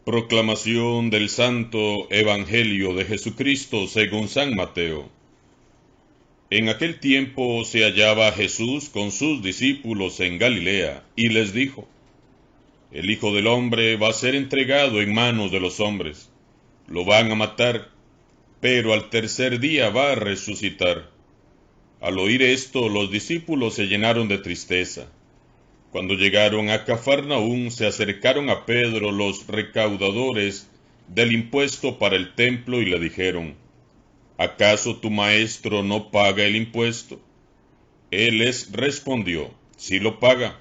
Proclamación del Santo Evangelio de Jesucristo según San Mateo. En aquel tiempo se hallaba Jesús con sus discípulos en Galilea, y les dijo: El Hijo del Hombre va a ser entregado en manos de los hombres. Lo van a matar, pero al tercer día va a resucitar. Al oír esto, los discípulos se llenaron de tristeza. Cuando llegaron a Cafarnaúm, se acercaron a Pedro los recaudadores del impuesto para el templo y le dijeron: ¿Acaso tu maestro no paga el impuesto? Él les respondió: Sí lo paga.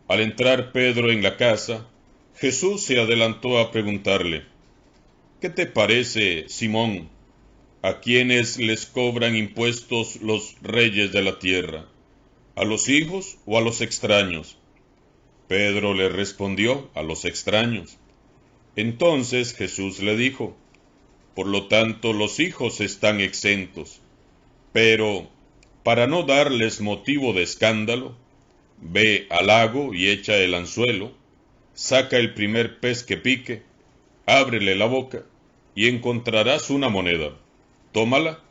Al entrar Pedro en la casa, Jesús se adelantó a preguntarle: ¿Qué te parece, Simón? ¿A quiénes les cobran impuestos los reyes de la tierra? ¿A los hijos o a los extraños? Pedro le respondió: a los extraños. Entonces Jesús le dijo: Por lo tanto los hijos están exentos. Pero, para no darles motivo de escándalo, ve al lago y echa el anzuelo, saca el primer pez que pique, ábrele la boca, y encontrarás una moneda. Tómala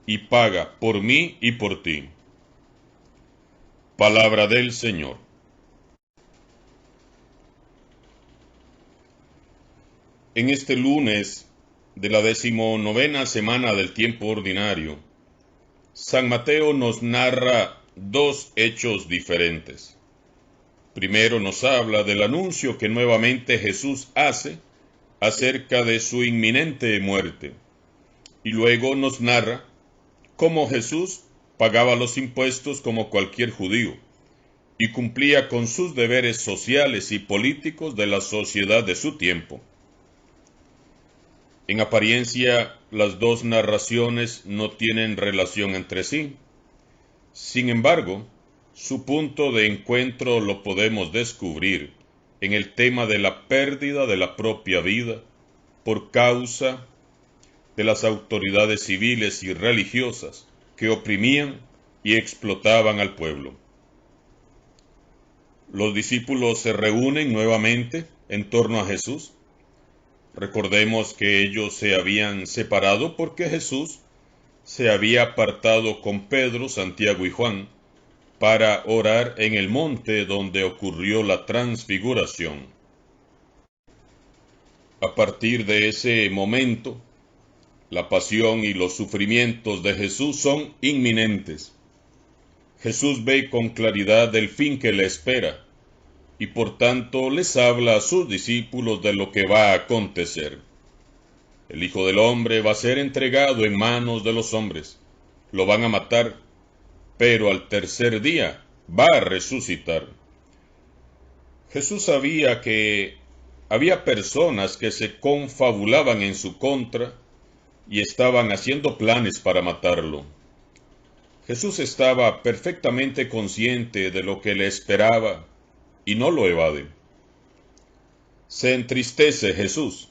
y paga por mí y por ti. Palabra del Señor. En este lunes de la 19ª semana del tiempo ordinario, San Mateo nos narra dos hechos diferentes. Primero nos habla del anuncio que nuevamente Jesús hace acerca de su inminente muerte, y luego nos narra cómo Jesús pagaba los impuestos como cualquier judío y cumplía con sus deberes sociales y políticos de la sociedad de su tiempo. En apariencia, las dos narraciones no tienen relación entre sí. Sin embargo, su punto de encuentro lo podemos descubrir en el tema de la pérdida de la propia vida por causa de las autoridades civiles y religiosas que oprimían y explotaban al pueblo. Los discípulos se reúnen nuevamente en torno a Jesús. Recordemos que ellos se habían separado porque Jesús se había apartado con Pedro, Santiago y Juan para orar en el monte donde ocurrió la transfiguración. A partir de ese momento, la pasión y los sufrimientos de Jesús son inminentes. Jesús ve con claridad el fin que le espera y por tanto les habla a sus discípulos de lo que va a acontecer. El Hijo del Hombre va a ser entregado en manos de los hombres. Lo van a matar, pero al tercer día va a resucitar. Jesús sabía que había personas que se confabulaban en su contra y estaban haciendo planes para matarlo. Jesús estaba perfectamente consciente de lo que le esperaba y no lo evade. ¿Se entristece Jesús?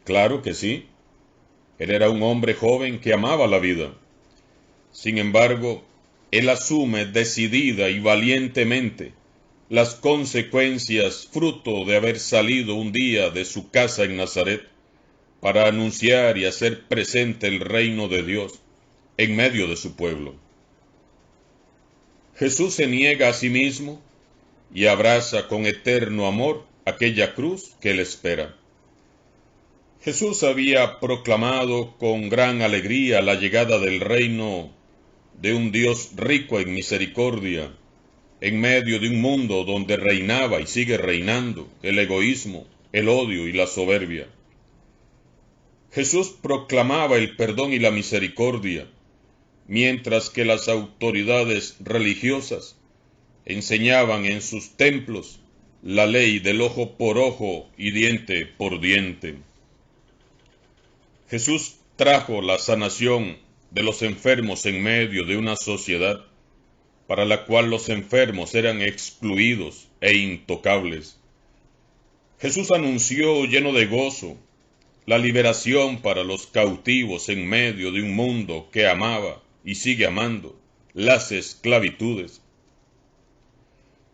Claro que sí. Él era un hombre joven que amaba la vida. Sin embargo, él asume decidida y valientemente las consecuencias fruto de haber salido un día de su casa en Nazaret para anunciar y hacer presente el reino de Dios en medio de su pueblo. Jesús se niega a sí mismo y abraza con eterno amor aquella cruz que le espera. Jesús había proclamado con gran alegría la llegada del reino de un Dios rico en misericordia, en medio de un mundo donde reinaba y sigue reinando el egoísmo, el odio y la soberbia. Jesús proclamaba el perdón y la misericordia, mientras que las autoridades religiosas enseñaban en sus templos la ley del ojo por ojo y diente por diente. Jesús trajo la sanación de los enfermos en medio de una sociedad para la cual los enfermos eran excluidos e intocables. Jesús anunció lleno de gozo la liberación para los cautivos en medio de un mundo que amaba y sigue amando las esclavitudes.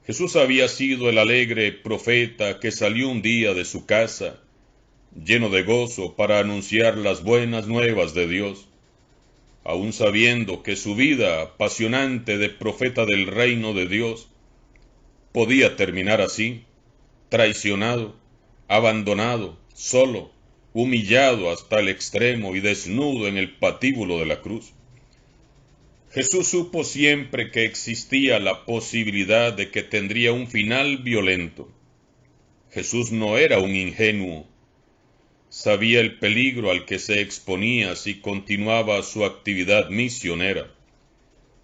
Jesús había sido el alegre profeta que salió un día de su casa, lleno de gozo, para anunciar las buenas nuevas de Dios, aun sabiendo que su vida apasionante de profeta del reino de Dios podía terminar así, traicionado, abandonado, solo, humillado hasta el extremo y desnudo en el patíbulo de la cruz. Jesús supo siempre que existía la posibilidad de que tendría un final violento. Jesús no era un ingenuo. Sabía el peligro al que se exponía si continuaba su actividad misionera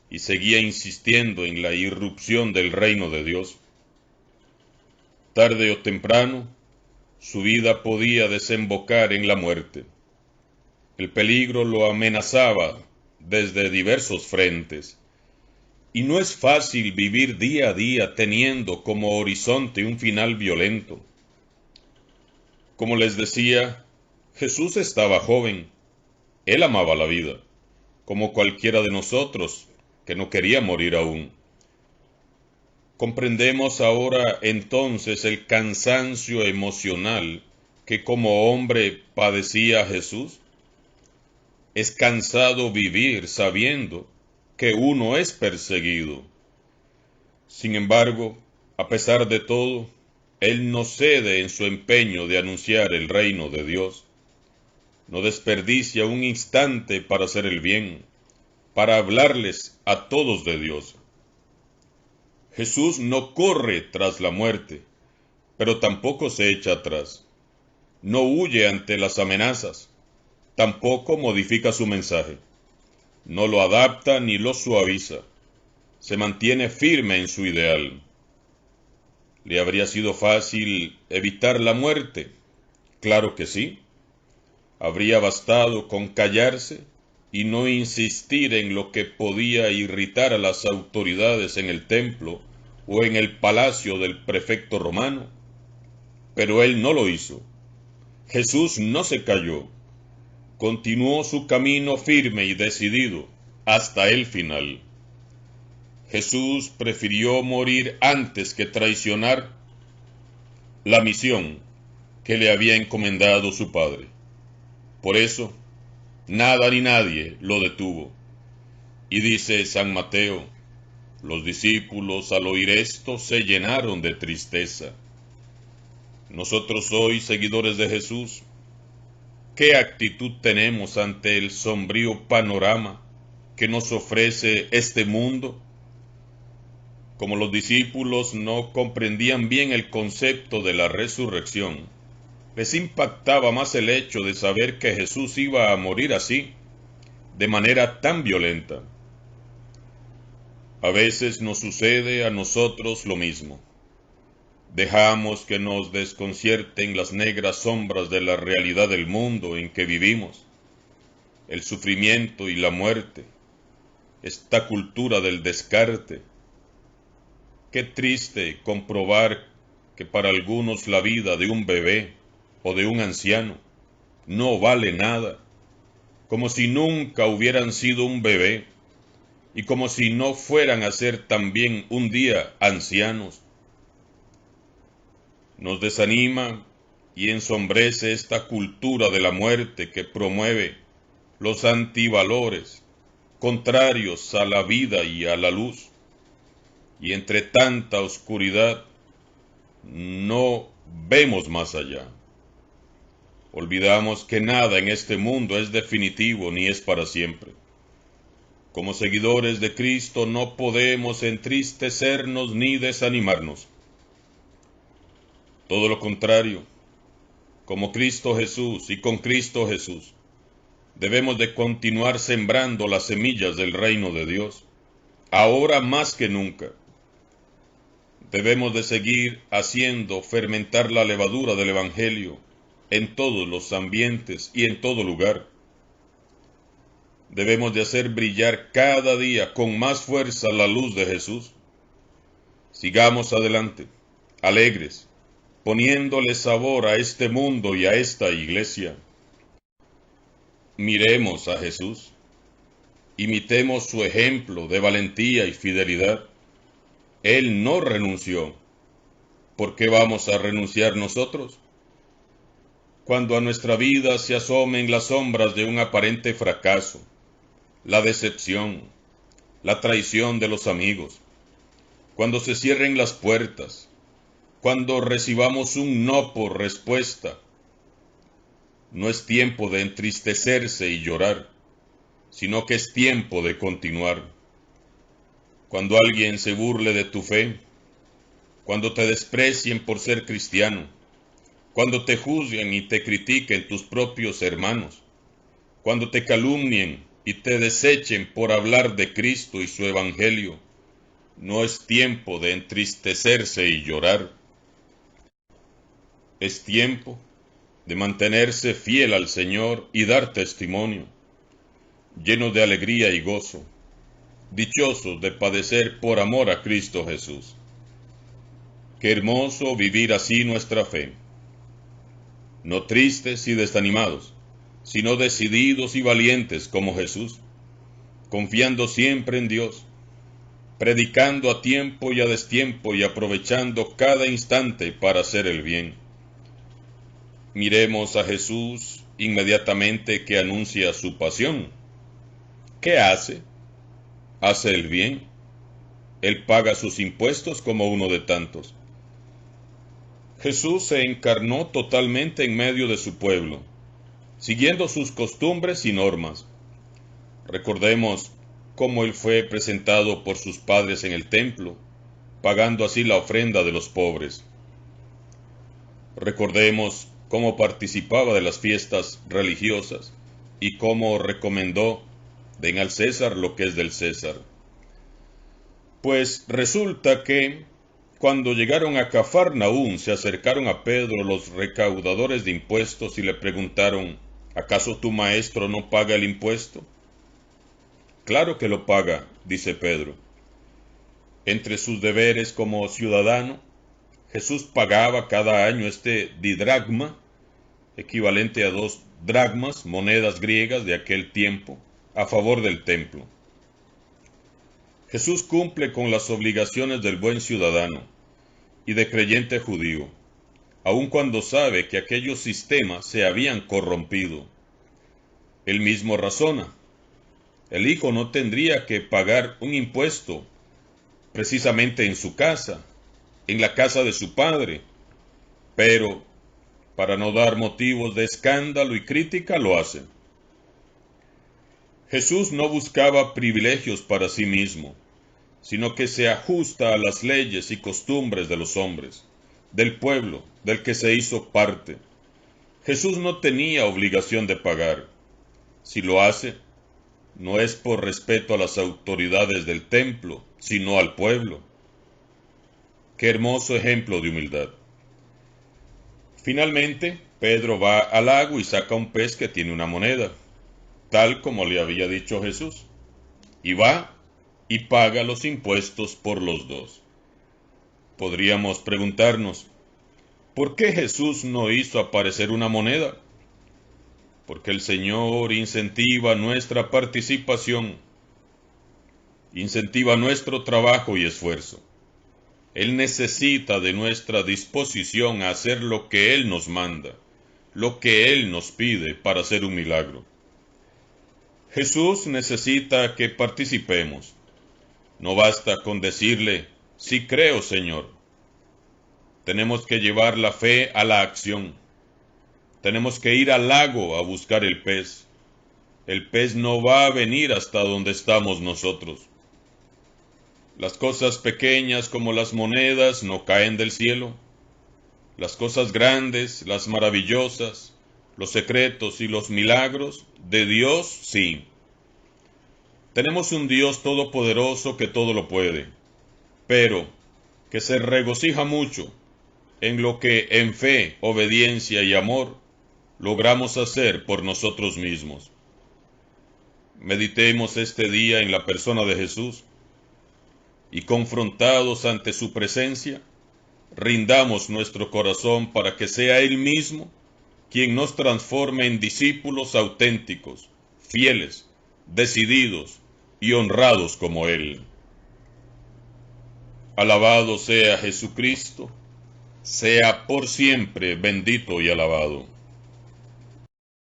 y seguía insistiendo en la irrupción del reino de Dios. Tarde o temprano, su vida podía desembocar en la muerte. El peligro lo amenazaba desde diversos frentes, y no es fácil vivir día a día teniendo como horizonte un final violento. Como les decía, Jesús estaba joven. Él amaba la vida, como cualquiera de nosotros que no quería morir aún. Comprendemos ahora entonces el cansancio emocional que como hombre padecía Jesús. Es cansado vivir sabiendo que uno es perseguido. Sin embargo, a pesar de todo, él no cede en su empeño de anunciar el reino de Dios. No desperdicia un instante para hacer el bien, para hablarles a todos de Dios. Jesús no corre tras la muerte, pero tampoco se echa atrás. No huye ante las amenazas, tampoco modifica su mensaje. No lo adapta ni lo suaviza. Se mantiene firme en su ideal. ¿Le habría sido fácil evitar la muerte? Claro que sí. Habría bastado con callarse y no insistir en lo que podía irritar a las autoridades en el templo o en el palacio del prefecto romano. Pero él no lo hizo. Jesús no se calló. Continuó su camino firme y decidido hasta el final. Jesús prefirió morir antes que traicionar la misión que le había encomendado su Padre. Por eso, nada ni nadie lo detuvo. Y dice San Mateo, los discípulos al oír esto se llenaron de tristeza. Nosotros hoy, seguidores de Jesús, ¿qué actitud tenemos ante el sombrío panorama que nos ofrece este mundo? Como los discípulos no comprendían bien el concepto de la resurrección, les impactaba más el hecho de saber que Jesús iba a morir así, de manera tan violenta. A veces nos sucede a nosotros lo mismo. Dejamos que nos desconcierten las negras sombras de la realidad del mundo en que vivimos, el sufrimiento y la muerte, esta cultura del descarte. Qué triste comprobar que para algunos la vida de un bebé o de un anciano no vale nada, como si nunca hubieran sido un bebé y como si no fueran a ser también un día ancianos. Nos desanima y ensombrece esta cultura de la muerte que promueve los antivalores, contrarios a la vida y a la luz. Y entre tanta oscuridad no vemos más allá. Olvidamos que nada en este mundo es definitivo ni es para siempre. Como seguidores de Cristo no podemos entristecernos ni desanimarnos. Todo lo contrario, como Cristo Jesús y con Cristo Jesús, debemos de continuar sembrando las semillas del reino de Dios, ahora más que nunca. Debemos de seguir haciendo fermentar la levadura del Evangelio en todos los ambientes y en todo lugar. Debemos de hacer brillar cada día con más fuerza la luz de Jesús. Sigamos adelante, alegres, poniéndole sabor a este mundo y a esta iglesia. Miremos a Jesús, imitemos su ejemplo de valentía y fidelidad. Él no renunció. ¿Por qué vamos a renunciar nosotros? Cuando a nuestra vida se asomen las sombras de un aparente fracaso, la decepción, la traición de los amigos, cuando se cierren las puertas, cuando recibamos un no por respuesta, no es tiempo de entristecerse y llorar, sino que es tiempo de continuar. Cuando alguien se burle de tu fe, cuando te desprecien por ser cristiano, cuando te juzguen y te critiquen tus propios hermanos, cuando te calumnien y te desechen por hablar de Cristo y su Evangelio, no es tiempo de entristecerse y llorar. Es tiempo de mantenerse fiel al Señor y dar testimonio, lleno de alegría y gozo, dichosos de padecer por amor a Cristo Jesús. Qué hermoso vivir así nuestra fe, no tristes y desanimados, sino decididos y valientes como Jesús, confiando siempre en Dios, predicando a tiempo y a destiempo y aprovechando cada instante para hacer el bien. Miremos a Jesús inmediatamente que anuncia su pasión. ¿Qué hace? Hace el bien. Él paga sus impuestos como uno de tantos. Jesús se encarnó totalmente en medio de su pueblo, siguiendo sus costumbres y normas. Recordemos cómo Él fue presentado por sus padres en el templo, pagando así la ofrenda de los pobres. Recordemos cómo participaba de las fiestas religiosas y cómo recomendó: den al César lo que es del César. Pues resulta que cuando llegaron a Cafarnaúm se acercaron a Pedro los recaudadores de impuestos y le preguntaron: ¿acaso tu maestro no paga el impuesto? Claro que lo paga, dice Pedro. Entre sus deberes como ciudadano, Jesús pagaba cada año este didragma, equivalente a 2 dracmas, monedas griegas de aquel tiempo, a favor del templo. Jesús cumple con las obligaciones del buen ciudadano y de creyente judío, aun cuando sabe que aquellos sistemas se habían corrompido. Él mismo razona: el hijo no tendría que pagar un impuesto precisamente en su casa, en la casa de su padre, pero para no dar motivos de escándalo y crítica lo hace. Jesús no buscaba privilegios para sí mismo, sino que se ajusta a las leyes y costumbres de los hombres, del pueblo del que se hizo parte. Jesús no tenía obligación de pagar. Si lo hace, no es por respeto a las autoridades del templo, sino al pueblo. Qué hermoso ejemplo de humildad. Finalmente, Pedro va al lago y saca un pez que tiene una moneda, tal como le había dicho Jesús, y va y paga los impuestos por los dos. Podríamos preguntarnos: ¿por qué Jesús no hizo aparecer una moneda? Porque el Señor incentiva nuestra participación, incentiva nuestro trabajo y esfuerzo. Él necesita de nuestra disposición a hacer lo que Él nos manda, lo que Él nos pide para hacer un milagro. Jesús necesita que participemos. No basta con decirle: sí creo, Señor. Tenemos que llevar la fe a la acción. Tenemos que ir al lago a buscar el pez. El pez no va a venir hasta donde estamos nosotros. Las cosas pequeñas como las monedas no caen del cielo. Las cosas grandes, las maravillosas, los secretos y los milagros, de Dios sí. Tenemos un Dios todopoderoso que todo lo puede, pero que se regocija mucho en lo que en fe, obediencia y amor logramos hacer por nosotros mismos. Meditemos este día en la persona de Jesús y, confrontados ante su presencia, rindamos nuestro corazón para que sea Él mismo quien nos transforme en discípulos auténticos, fieles, decididos y honrados como Él. Alabado sea Jesucristo, sea por siempre bendito y alabado.